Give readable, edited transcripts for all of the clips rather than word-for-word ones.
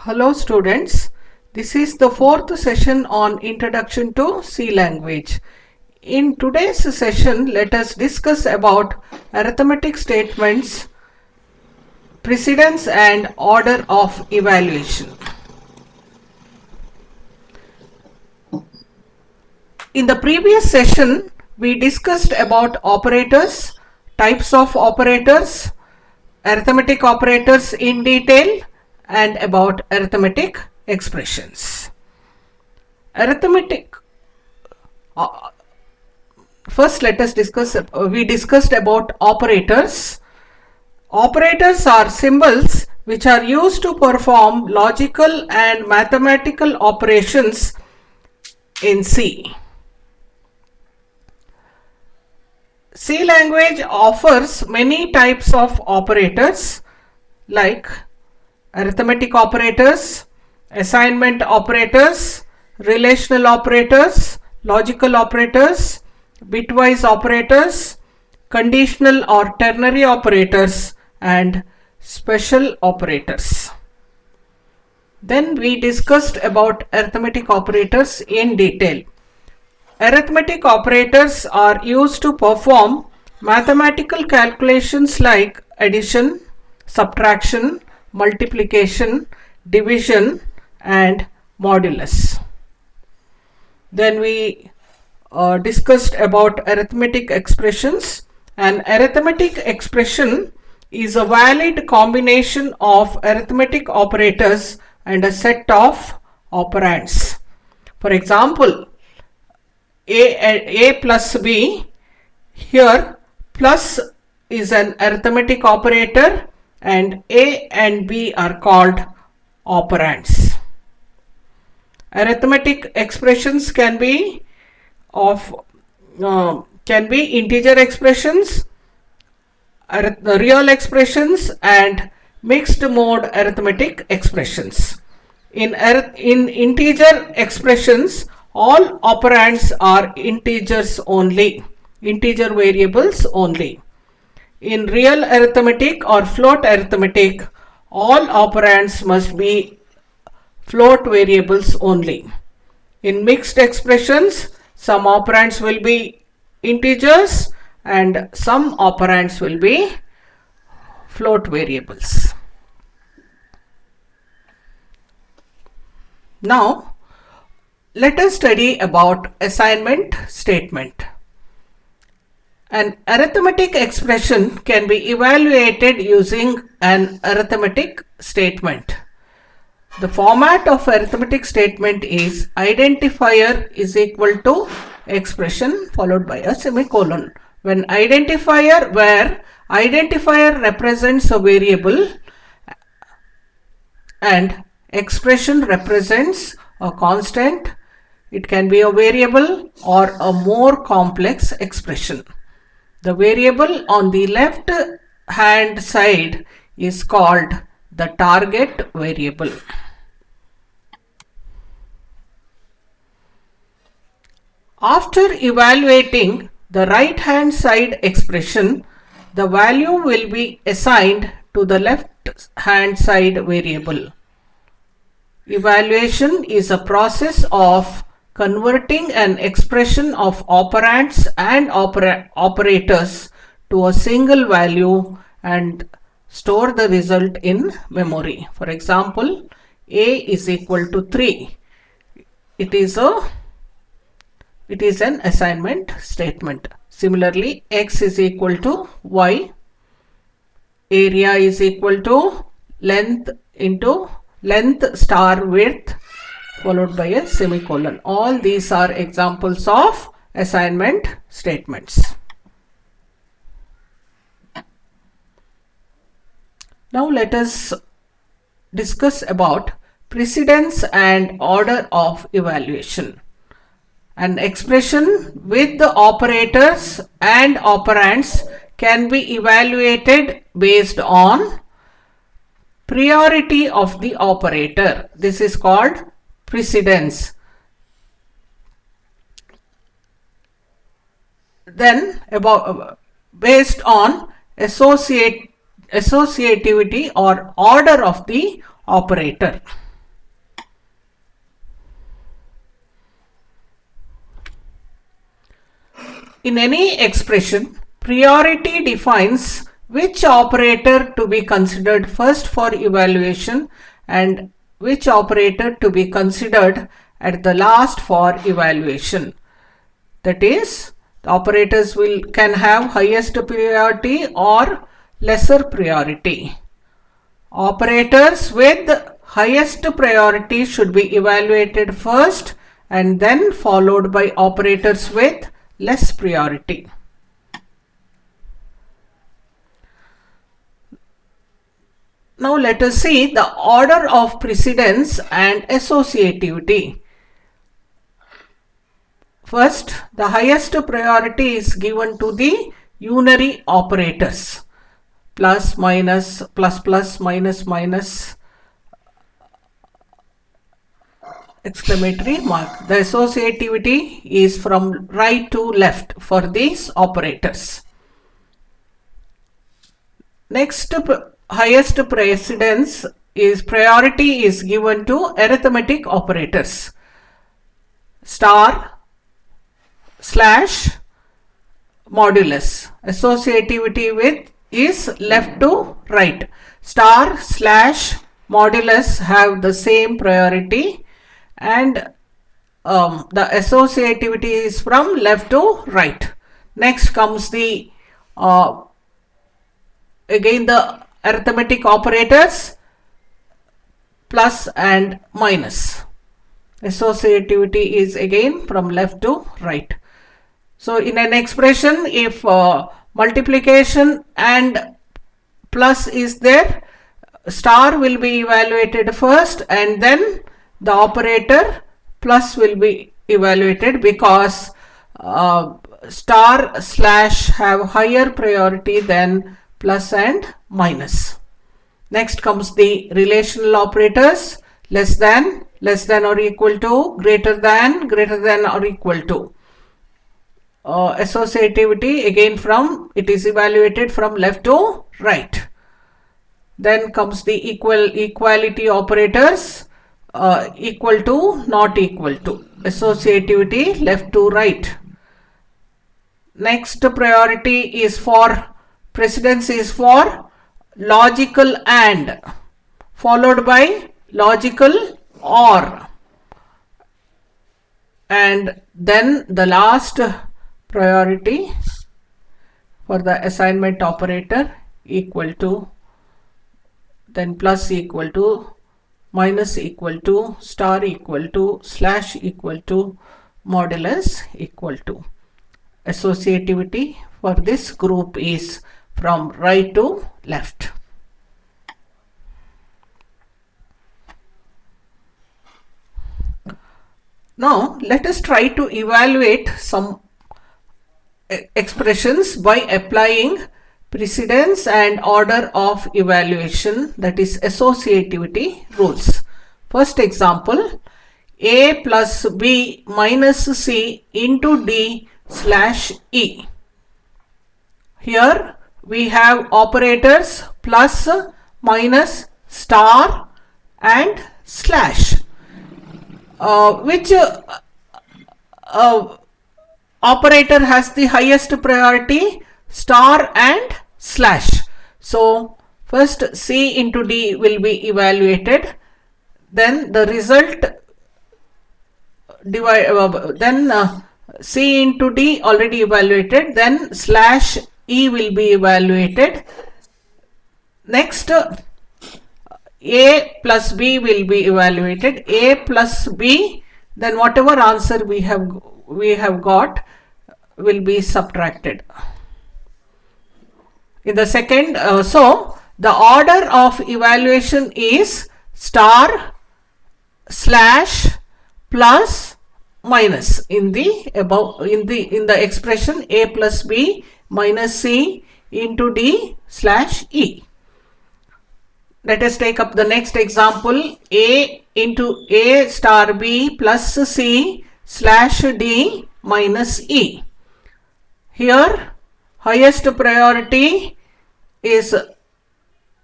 Hello students, this is the fourth session on Introduction to C language. In today's session, let us discuss about arithmetic statements, precedence and order of evaluation. In the previous session, we discussed about operators, types of operators, arithmetic operators in detail, and about arithmetic expressions. First let us discuss, we discussed about operators. Operators are symbols which are used to perform logical and mathematical operations in C. C language offers many types of operators like arithmetic operators, assignment operators, relational operators, logical operators, bitwise operators, conditional or ternary operators, and special operators. Then we discussed about arithmetic operators in detail. Arithmetic operators are used to perform mathematical calculations like addition, subtraction, multiplication, division, and modulus. Then we discussed about arithmetic expressions. An arithmetic expression is a valid combination of arithmetic operators and a set of operands. For example, a plus b, here plus is an arithmetic operator and a and b are called operands. Arithmetic expressions can be integer expressions, real expressions, and mixed mode arithmetic expressions. In integer expressions, all operands are integers only, integer variables only. In real arithmetic or float arithmetic, all operands must be float variables only. In mixed expressions, some operands will be integers and some operands will be float variables. Now, let us study about assignment statement. An arithmetic expression can be evaluated using an arithmetic statement. The format of arithmetic statement is identifier is equal to expression followed by a semicolon. When identifier, where identifier represents a variable and expression represents a constant, it can be a variable or a more complex expression. The variable on the left hand side is called the target variable. After evaluating the right hand side expression, the value will be assigned to the left hand side variable. Evaluation is a process of converting an expression of operands and operators to a single value and store the result in memory. For example, a is equal to 3. It is an assignment statement. Similarly, x is equal to y, area is equal to length into length star width followed by a semicolon. All these are examples of assignment statements. Now let us discuss about precedence and order of evaluation. An expression with the operators and operands can be evaluated based on priority of the operator. This is called precedence. Then based on associativity or order of the operator. In any expression, priority defines which operator to be considered first for evaluation and which operator to be considered at the last for evaluation. That is, the operators can have highest priority or lesser priority. Operators with highest priority should be evaluated first and then followed by operators with less priority. Now let us see the order of precedence and associativity. First, the highest priority is given to the unary operators. Plus, minus, plus, plus, minus, minus, exclamatory mark. The associativity is from right to left for these operators. Next, highest precedence is priority is given to arithmetic operators. Star, slash, modulus. Associativity with is left to right. Star, slash, modulus have the same priority, and the associativity is from left to right. Next comes the again the arithmetic operators, plus and minus. Associativity is again from left to right. So in an expression, if multiplication and plus is there, star will be evaluated first and then the operator plus will be evaluated, because star slash have higher priority than plus and minus. Next comes the relational operators: less than or equal to, greater than or equal to. Associativity again from, it is evaluated from left to right. Then comes the equality operators: equal to, not equal to. Associativity left to right. Next priority is for, precedence is for logical and, followed by logical or, and then the last priority for the assignment operator: equal to, then plus equal to, minus equal to, star equal to, slash equal to, modulus equal to. Associativity for this group is from right to left. Now let us try to evaluate some expressions by applying precedence and order of evaluation, that is associativity rules. First example: A plus B minus C into D slash E. Here we have operators plus, minus, star and slash. Which operator has the highest priority? Star and slash. So first C into D will be evaluated, then the result then C into D already evaluated, then slash E will be evaluated. Next A plus B will be evaluated. A plus B, then whatever answer we have got will be subtracted. In the second, so the order of evaluation is star, slash, plus, minus in the above, in the expression A plus B minus C into D slash E. Let us take up the next example: A into A star B plus C slash D minus E. Here highest priority is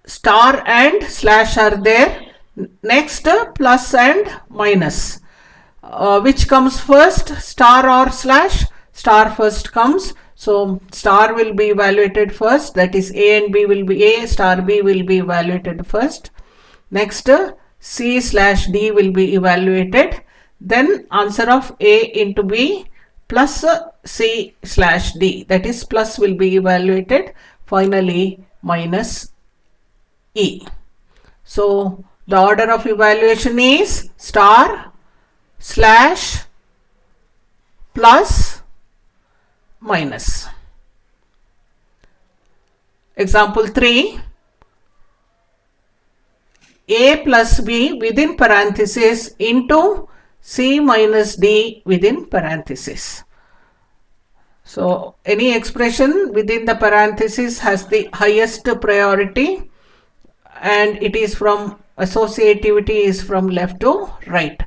star and slash are there. Next plus and minus. Which comes first, star or slash? star first comes. So star will be evaluated first, that is A and B will be A, star B will be evaluated first. Next C slash D will be evaluated. Then answer of A into B plus C slash D, that is plus will be evaluated. Finally minus E. So the order of evaluation is star slash plus minus. Example 3. A plus B within parenthesis into C minus D within parenthesis. So any expression within the parenthesis has the highest priority, and it is from associativity is from left to right.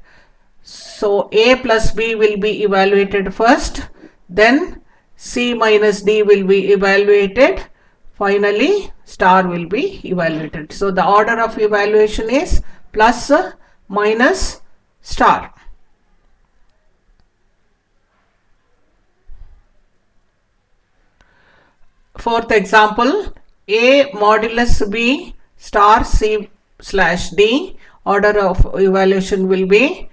So A plus B will be evaluated first, then C minus D will be evaluated, finally star will be evaluated. So the order of evaluation is plus minus star. Fourth example, A modulus B star C slash D, order of evaluation will be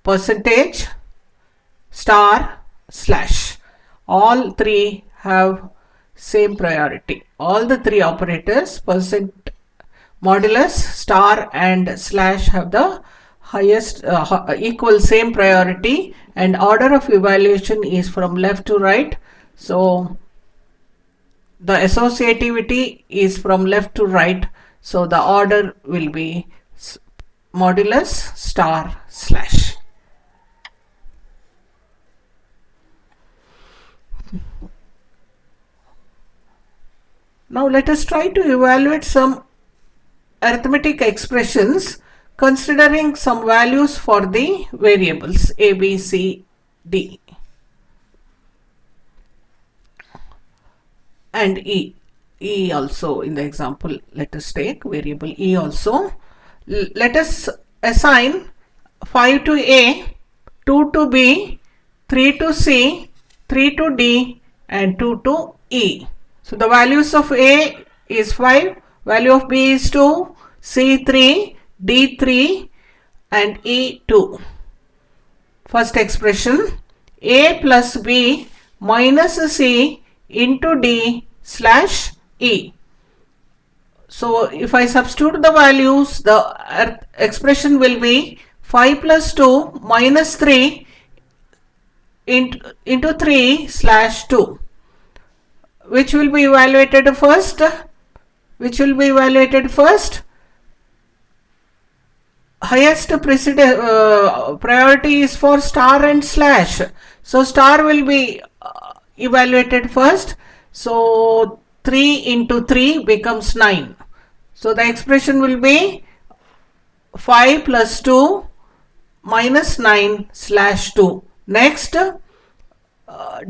percentage star slash. All three have same priority. All the three operators, percent, modulus, star and slash, have the highest equal same priority, and order of evaluation is from left to right. So the associativity is from left to right, so the order will be modulus star slash. Now let us try to evaluate some arithmetic expressions considering some values for the variables A, B, C, D and E. E also in the example, let us take variable E also. Let us assign 5 to A, 2 to B, 3 to C, 3 to D and 2 to E. So the values of A is 5, value of B is 2, C 3, D 3 and E 2. First expression, A plus B minus C into D slash E. So if I substitute the values, the expression will be 5 plus 2 minus 3 into 3 slash 2. Which will be evaluated first? Which will be evaluated first? Highest priority is for star and slash. So star will be evaluated first. So 3 into 3 becomes 9. So the expression will be 5 plus 2 minus 9 slash 2. Next,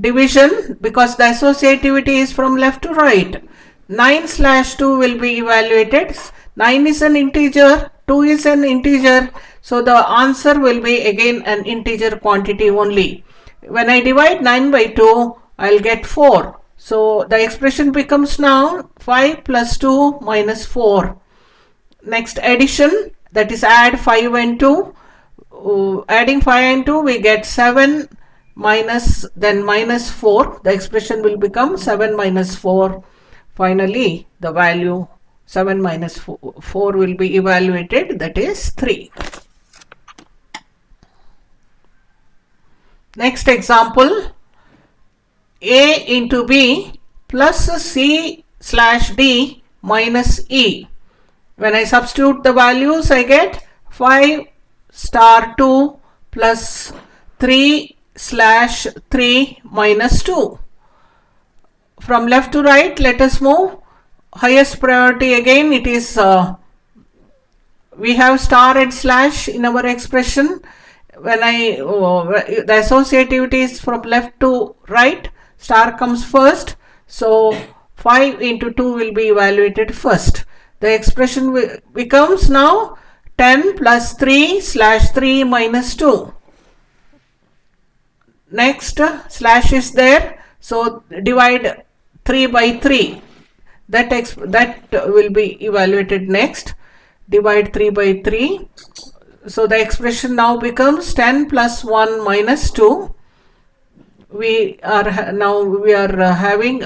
division, because the associativity is from left to right. 9 slash 2 will be evaluated. 9 is an integer, 2 is an integer, so the answer will be again an integer quantity only. When I divide 9 by 2, I'll get 4. So the expression becomes now 5 plus 2 minus 4. Next, addition, that is add 5 and 2. Adding 5 and 2, we get 7 minus, then minus 4. The expression will become 7 minus 4. Finally, the value 7 minus 4 will be evaluated, that is 3. Next example, A into B plus C slash D minus E. When I substitute the values, I get 5 star 2 plus 3 slash 3 minus 2. From left to right, let us move. Highest priority again, it is we have star and slash in our expression. When the associativity is from left to right, star comes first. So 5 into 2 will be evaluated first. The expression becomes now 10 plus 3 slash 3 minus 2. Next slash is there, so divide 3 by 3. That will be evaluated next. Divide 3 by 3. So the expression now becomes 10 plus 1 minus 2. We are having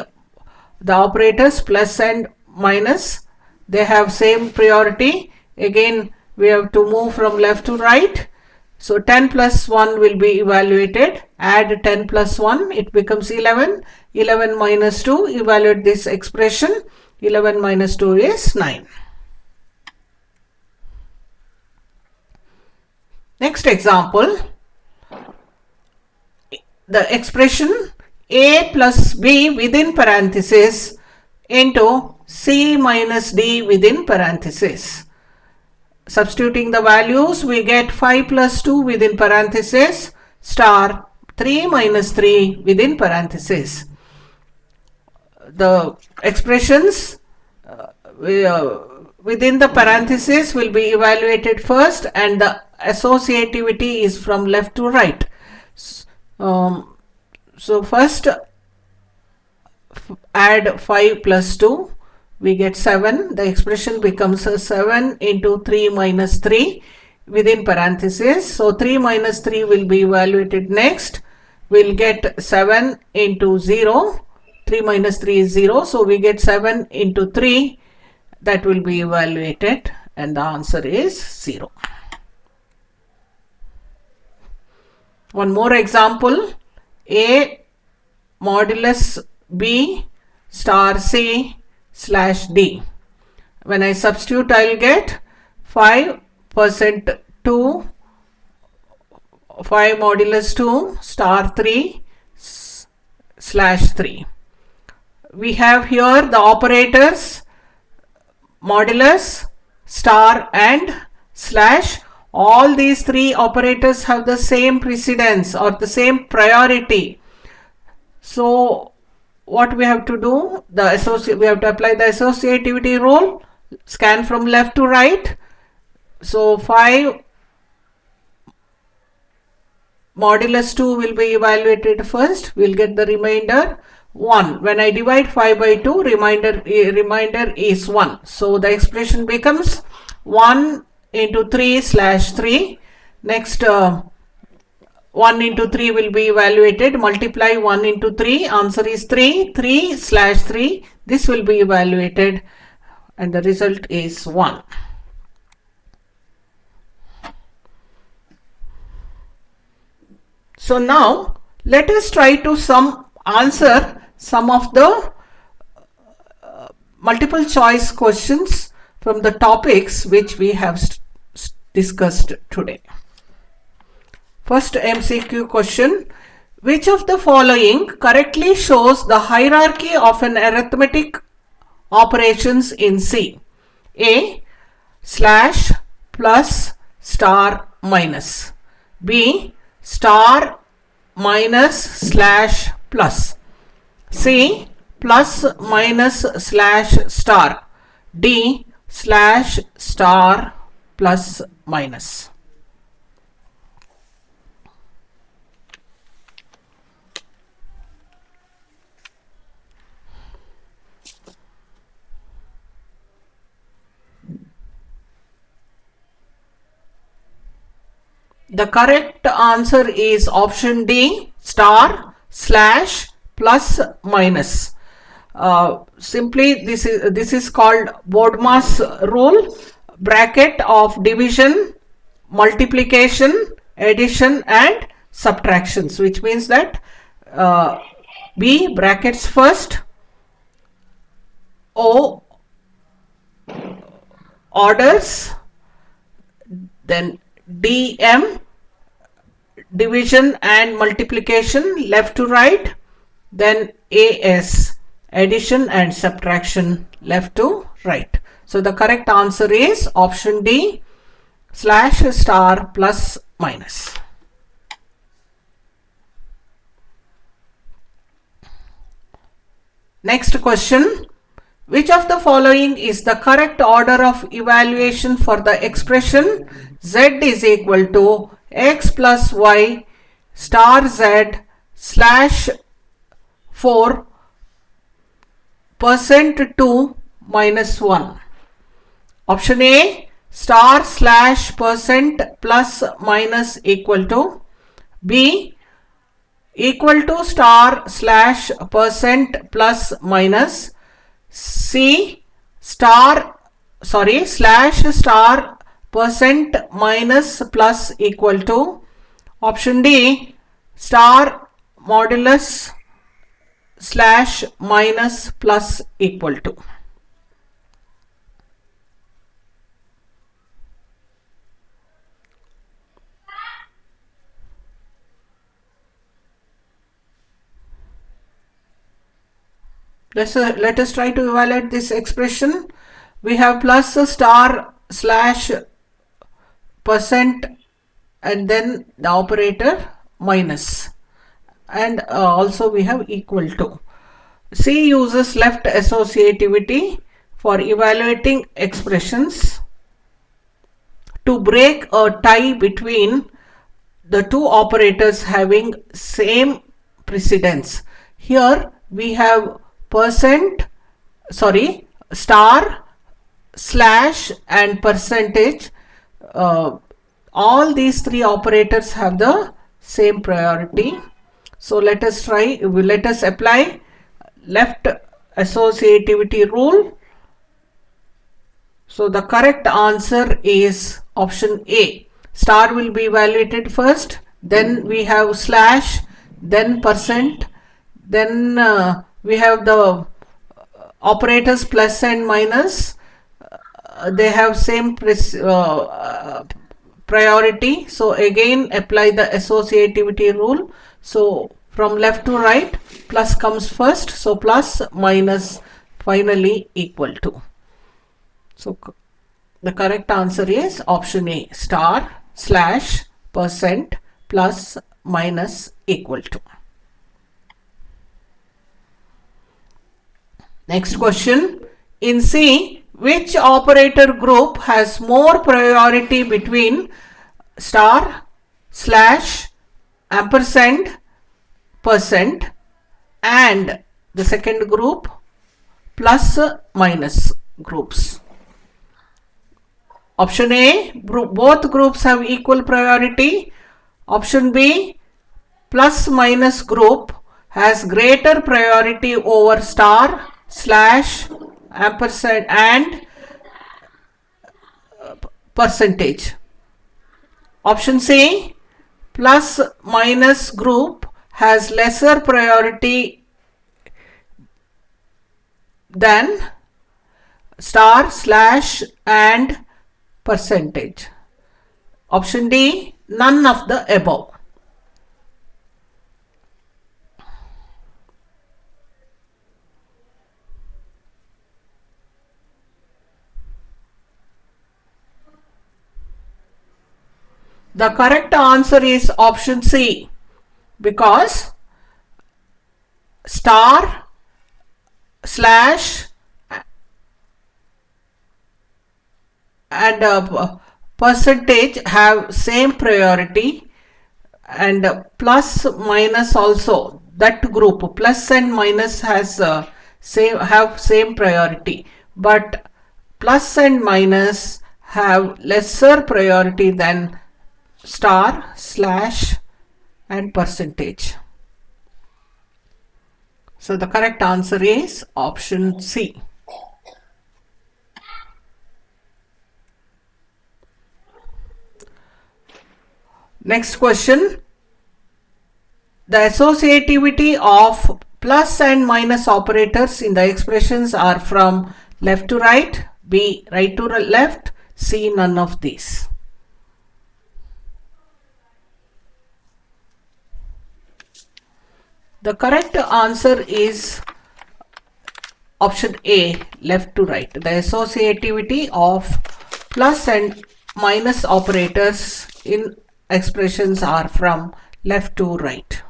the operators plus and minus. They have same priority. Again, we have to move from left to right. So 10 plus 1 will be evaluated. Add 10 plus 1, it becomes 11. 11 minus 2, evaluate this expression. 11 minus 2 is 9. Next example, the expression a plus b within parenthesis into c minus d within parenthesis. Substituting the values, we get 5 plus 2 within parenthesis star 3 minus 3 within parenthesis. The expressions within the parenthesis will be evaluated first, and the associativity is from left to right. So first add 5 plus 2, we get 7. The expression becomes 7 into 3 minus 3 within parenthesis. So 3 minus 3 will be evaluated next. We'll get 7 into 0. 3 minus 3 is 0. So we get 7 into 3. That will be evaluated, and the answer is 0. One more example, a modulus b star c slash d. When I substitute, I will get 5% 2, 5 modulus 2 star 3 slash 3. We have here the operators modulus, star and slash. All these three operators have the same precedence or the same priority. So what we have to do, we have to apply the associativity rule, scan from left to right. So 5 modulus 2 will be evaluated first. We'll get the remainder 1. When I divide 5 by 2, remainder is 1. So the expression becomes 1 into 3 slash 3. Next 1 into 3 will be evaluated. Multiply 1 into 3. Answer is 3. 3 slash 3. This will be evaluated, and the result is 1. So now let us try to answer some of the multiple choice questions from the topics which we have discussed today. First MCQ question: which of the following correctly shows the hierarchy of an arithmetic operations in C? A. Slash, plus, star, minus. B. Star, minus, slash, plus. C. Plus, minus, slash, star. D. Slash, star, plus, minus. The correct answer is option D, star, slash, plus, minus. Simply this is called Bodmer's rule, bracket of division, multiplication, addition and subtractions, which means that B brackets first, O orders, then DM division and multiplication left to right, then AS addition and subtraction left to right. So the correct answer is option D, slash, star, plus, minus. Next question: which of the following is the correct order of evaluation for the expression z is equal to x plus y star z slash 4 percent 2 minus 1. Option A, star slash percent plus minus equal to. B, equal to star slash percent plus minus. C, slash star percent minus plus equal to. Option D, star modulus slash minus plus equal to. Let us try to evaluate this expression. We have plus star slash percent and then the operator minus, and also we have equal to. C uses left associativity for evaluating expressions to break a tie between the two operators having same precedence. Here we have star slash and percentage. All these three operators have the same priority. So let us apply left associativity rule. So the correct answer is option A. Star will be evaluated first, then we have slash, then percent, then we have the operators plus and minus. They have same priority. So again apply the associativity rule. So from left to right, plus comes first. So plus minus finally equal to. So the correct answer is option A, star slash percent plus minus equal to. Next question. In C, which operator group has more priority between star slash ampersand percent and the second group plus minus groups? Option A, both groups have equal priority. Option B, plus minus group has greater priority over star slash ampersand and percentage. Option C, plus minus group has lesser priority than star slash and percentage. Option D, none of the above. The correct answer is option C, because star slash and percentage have same priority, and plus minus also, that group plus and minus has same priority, but plus and minus have lesser priority than star slash and percentage. So the correct answer is option C. Next question. The associativity of plus and minus operators in the expressions are from left to right, B right to left, C none of these. The correct answer is option A, left to right. The associativity of plus and minus operators in expressions are from left to right.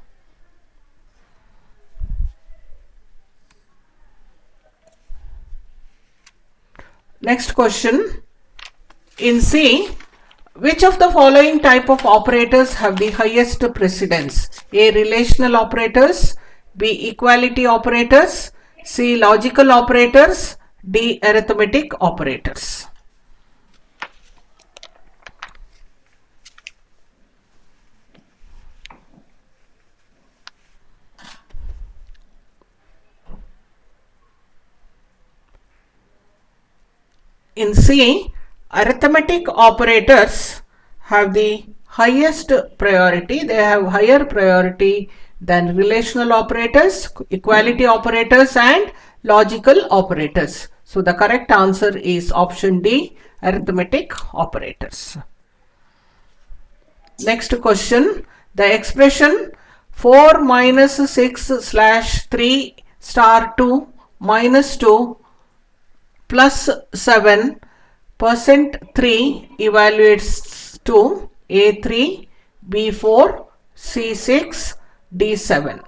Next question. In C, Which of the following type of operators have the highest precedence? A. Relational operators, B. Equality operators, C. Logical operators, D. Arithmetic operators. In C, arithmetic operators have the highest priority. They have higher priority than relational operators, equality operators and logical operators. So the correct answer is option D, arithmetic operators. Next question, the expression 4 minus 6 slash 3 star 2 minus 2 plus 7% 3 evaluates to A3, B4, C6, D7.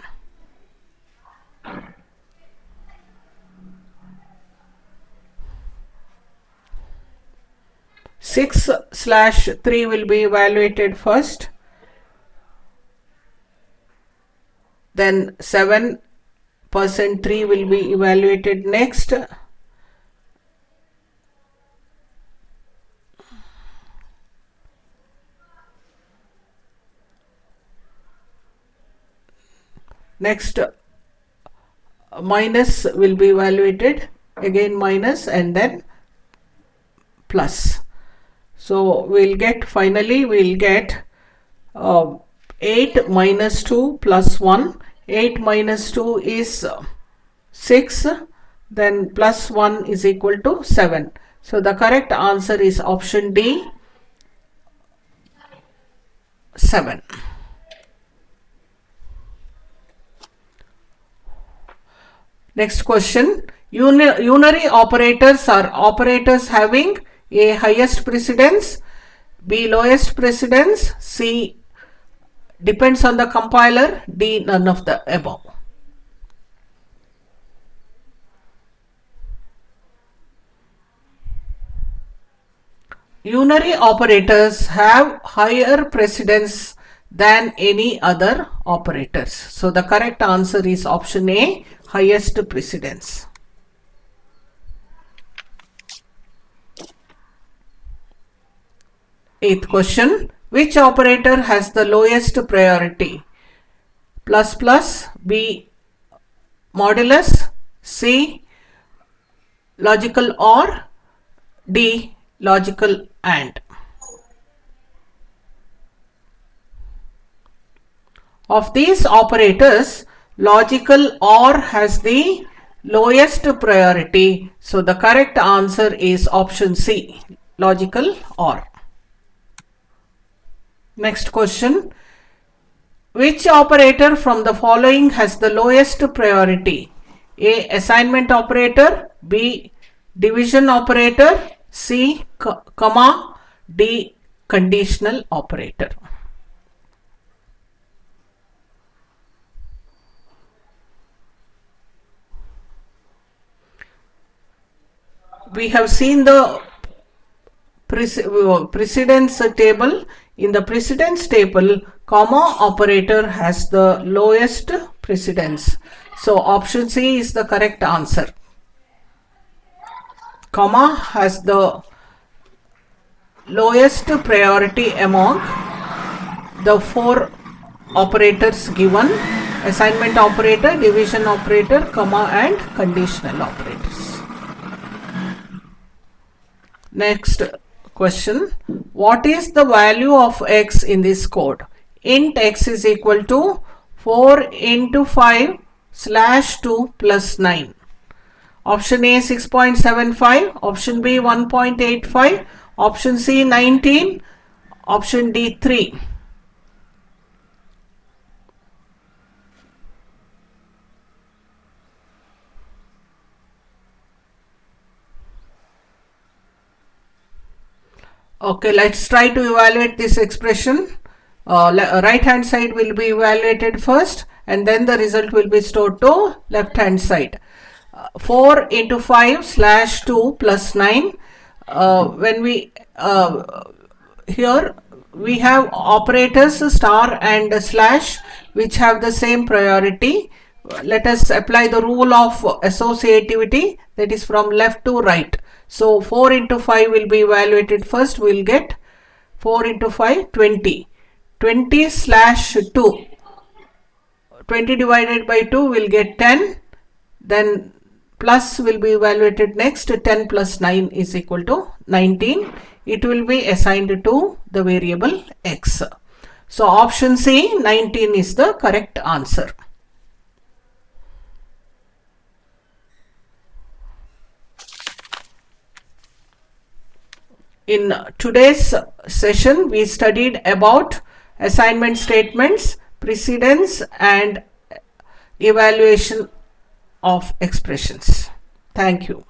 Six slash 3 will be evaluated first, then 7% 3 will be evaluated next. Next, minus will be evaluated, again minus and then plus. So finally we'll get 8 minus 2 plus 1. 8 minus 2 is 6, then plus 1 is equal to 7. So the correct answer is option D, 7. Next question, unary operators are operators having A. highest precedence, B. lowest precedence, C. depends on the compiler, D. none of the above. Unary operators have higher precedence than any other operators. So the correct answer is option A, highest precedence. Eighth question, which operator has the lowest priority? Plus plus, B. modulus, C. logical OR, D. logical AND. Of these operators, logical OR has the lowest priority. So the correct answer is option C, logical OR. Next question, which operator from the following has the lowest priority? A. assignment operator, B. division operator, C. comma, D. conditional operator. We have seen the precedence table. In the precedence table, comma operator has the lowest precedence. So option C is the correct answer. Comma has the lowest priority among the 4 operators given: assignment operator, division operator, comma and conditional operators. Next question, what is the value of x in this code? Int x is equal to 4 into 5 slash 2 plus 9. Option A 6.75, option B 1.85, option C 19, option D 3. Okay, let's try to evaluate this expression. Right hand side will be evaluated first and then the result will be stored to left hand side. 4 into 5 slash 2 plus 9. When we here we have operators star and slash which have the same priority. Let us apply the rule of associativity, that is from left to right. So 4 into 5 will be evaluated first. We will get 4 into 5, 20. 20 slash 2. 20 divided by 2 will get 10. Then plus will be evaluated next. 10 plus 9 is equal to 19. It will be assigned to the variable x. So option C, 19 is the correct answer. In today's session, we studied about assignment statements, precedence and evaluation of expressions. Thank you.